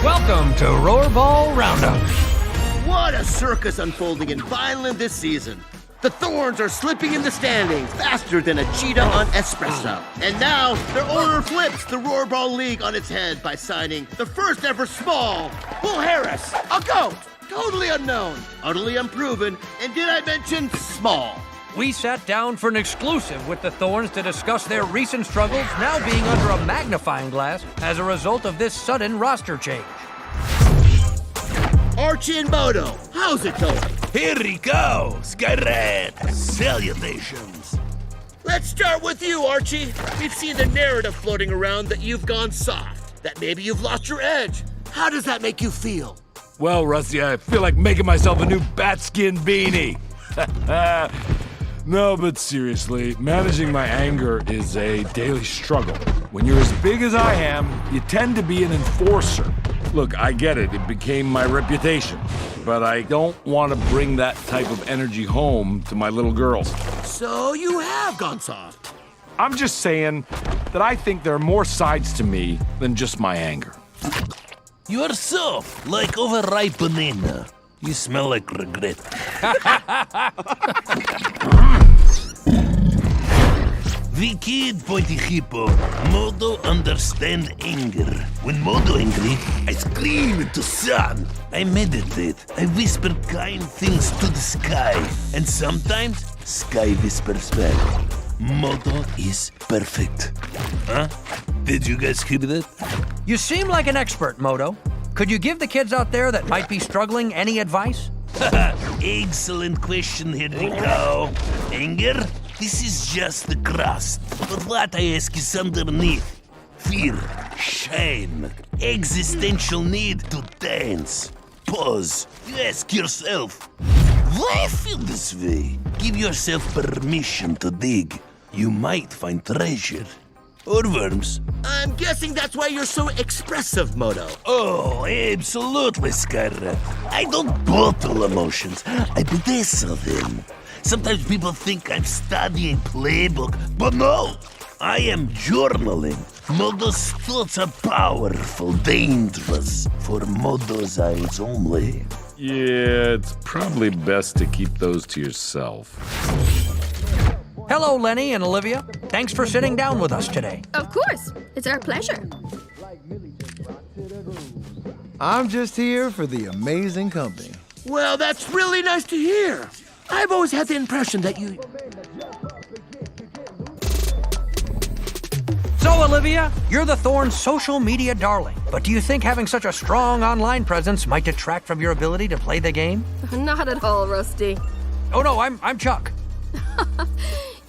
Welcome to Roarball Roundup. What a circus unfolding in Vineland this season. The Thorns are slipping in the standings faster than a cheetah on espresso. And now, their owner flips the Roarball League on its head by signing the first ever small Bull Harris, a goat, totally unknown, utterly unproven, and did I mention small? We sat down for an exclusive with the Thorns to discuss their recent struggles now being under a magnifying glass as a result of this sudden roster change. Archie and Moto, how's it going? Here we go, Skyred. Salutations. Let's start with you, Archie. We've seen the narrative floating around that you've gone soft, that maybe you've lost your edge. How does that make you feel? Well, Rusty, I feel like making myself a new bat skin beanie. No, but seriously, managing my anger is a daily struggle. When you're as big as I am, you tend to be an enforcer. Look, I get it. It became my reputation. But I don't want to bring that type of energy home to my little girls. So you have gone soft. I'm just saying that I think there are more sides to me than just my anger. You're soft, like overripe banana. You smell like regret. The kid pointy hippo. Moto understand anger. When Moto angry, I scream into sun. I meditate. I whisper kind things to the sky. And sometimes, sky whispers back. Moto is perfect. Huh? Did you guys hear that? You seem like an expert, Moto. Could you give the kids out there that might be struggling any advice? Excellent question, Henrico. Anger? This is just the crust. But what I ask is underneath. Fear, shame, existential need to dance. Pause. You ask yourself, why I feel this way? Give yourself permission to dig. You might find treasure. Or worms. I'm guessing that's why you're so expressive, Moto. Oh, absolutely, Skyra. I don't bottle emotions. I bottle them. Sometimes people think I'm studying playbook, but no. I am journaling. Modo's thoughts are powerful, dangerous. For Modo's eyes only. Yeah, it's probably best to keep those to yourself. Hello, Lenny and Olivia. Thanks for sitting down with us today. Of course. It's our pleasure. I'm just here for the amazing company. Well, that's really nice to hear. I've always had the impression that you... So, Olivia, you're the Thorns' social media darling. But do you think having such a strong online presence might detract from your ability to play the game? Not at all, Rusty. Oh, no, I'm Chuck.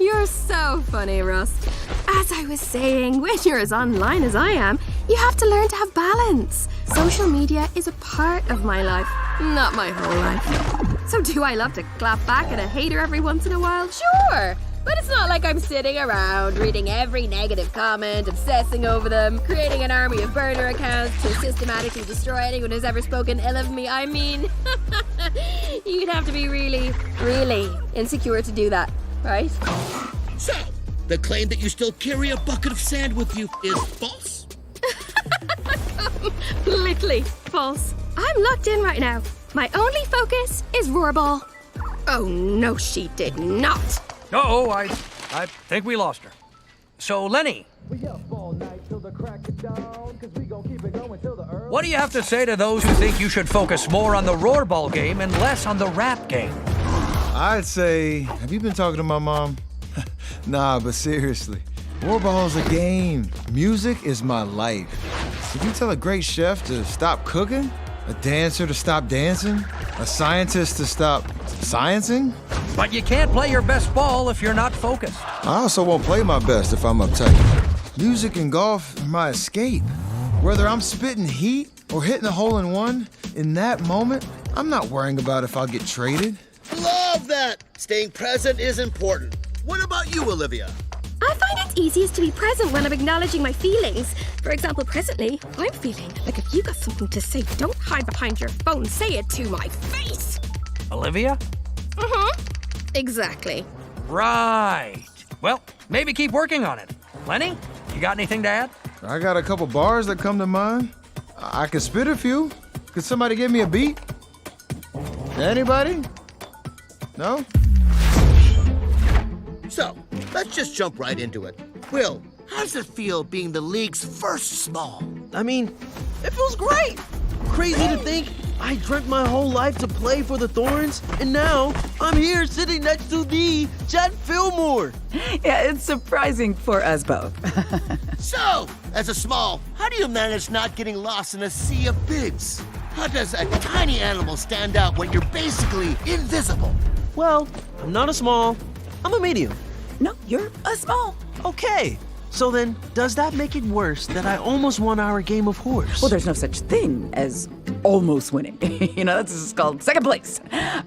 You're so funny, Rust. As I was saying, when you're as online as I am, you have to learn to have balance. Social media is a part of my life, not my whole life. So do I love to clap back at a hater every once in a while? Sure. But it's not like I'm sitting around reading every negative comment, obsessing over them, creating an army of burner accounts to systematically destroy anyone who's ever spoken ill of me. I mean, you'd have to be really, really insecure to do that, right? So, the claim that you still carry a bucket of sand with you is false? Completely false. I'm locked in right now. My only focus is roarball. Oh, no, she did not. Uh-oh, I think we lost her. So, Lenny, what do you have to say to those who think you should focus more on the roarball game and less on the rap game? I'd say, have you been talking to my mom? Nah, but seriously, roarball's a game. Music is my life. If you tell a great chef to stop cooking, a dancer to stop dancing, a scientist to stop sciencing? But you can't play your best ball if you're not focused. I also won't play my best if I'm uptight. Music and golf are my escape. Whether I'm spitting heat or hitting a hole-in-one, in that moment, I'm not worrying about if I'll get traded. Love that! Staying present is important. What about you, Olivia? I find it's easiest to be present when I'm acknowledging my feelings. For example, presently, I'm feeling like if you got something to say, don't hide behind your phone. Say it to my face. Olivia? Exactly. Right. Well, maybe keep working on it. Lenny, you got anything to add? I got a couple bars that come to mind. I could spit a few. Could somebody give me a beat? Anybody? No? So, let's just jump right into it. Will, how does it feel being the league's first small? I mean, it feels great. Crazy to think I dreamt my whole life to play for the Thorns, and now I'm here sitting next to the Jet Filmore. Yeah, it's surprising for us both. So, as a small, how do you manage not getting lost in a sea of bigs? How does a tiny animal stand out when you're basically invisible? Well, I'm not a small, I'm a medium. No, you're a small. Okay, so then does that make it worse that I almost won our game of horse? Well, there's no such thing as almost winning. You know, this is called second place.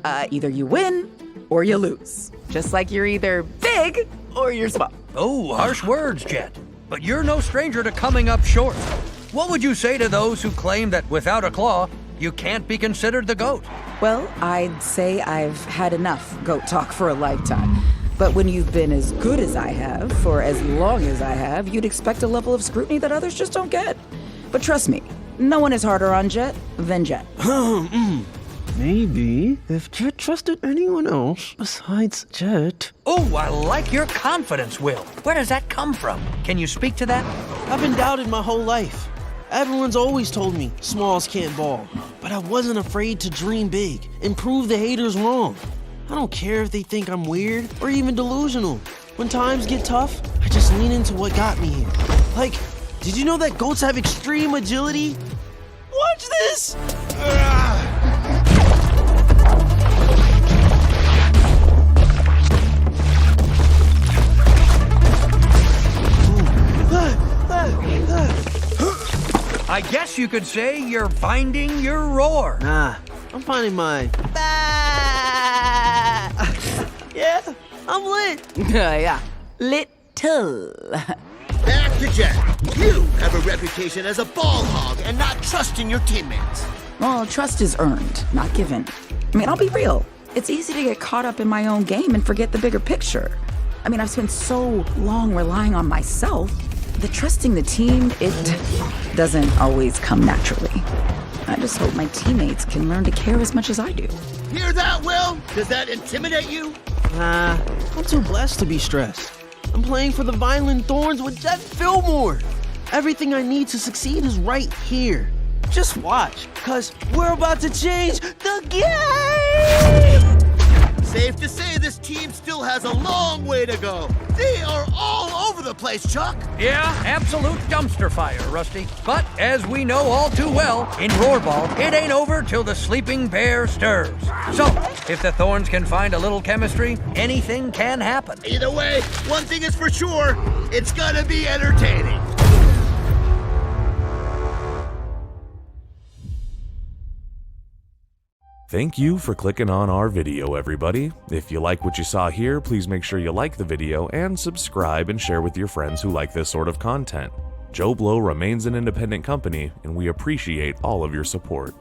Either you win or you lose. Just like you're either big or you're small. Oh, harsh words, Jet. But you're no stranger to coming up short. What would you say to those who claim that without a claw, you can't be considered the GOAT? Well, I'd say I've had enough goat talk for a lifetime. But when you've been as good as I have for as long as I have, you'd expect a level of scrutiny that others just don't get. But trust me, no one is harder on Jet than Jet. Maybe if Jet trusted anyone else besides Jet. Oh, I like your confidence, Will. Where does that come from? Can you speak to that? I've been doubted my whole life. Everyone's always told me smalls can't ball, but I wasn't afraid to dream big and prove the haters wrong. I don't care if they think I'm weird or even delusional. When times get tough, I just lean into what got me here. Like, did you know that goats have extreme agility? Watch this! I guess you could say you're finding your roar. Nah, I'm finding my... Yeah, I'm lit. Yeah, little. Back to Jet. You have a reputation as a ball hog and not trusting your teammates. Well, trust is earned, not given. I mean, I'll be real. It's easy to get caught up in my own game and forget the bigger picture. I mean, I've spent so long relying on myself that trusting the team, it doesn't always come naturally. I just hope my teammates can learn to care as much as I do. Hear that, Will? Does that intimidate you? Nah, I'm too blessed to be stressed. I'm playing for the Vineland Thorns with Jet Filmore. Everything I need to succeed is right here. Just watch, cause we're about to change the game! Safe to say this team still has a long way to go. They are all over the place, Chuck. Yeah, absolute dumpster fire, Rusty. But as we know all too well, in roarball, it ain't over till the sleeping bear stirs. So, if the Thorns can find a little chemistry, anything can happen. Either way, one thing is for sure, it's gonna be entertaining. Thank you for clicking on our video, everybody. If you like what you saw here, please make sure you like the video and subscribe and share with your friends who like this sort of content. Joblo remains an independent company, and we appreciate all of your support.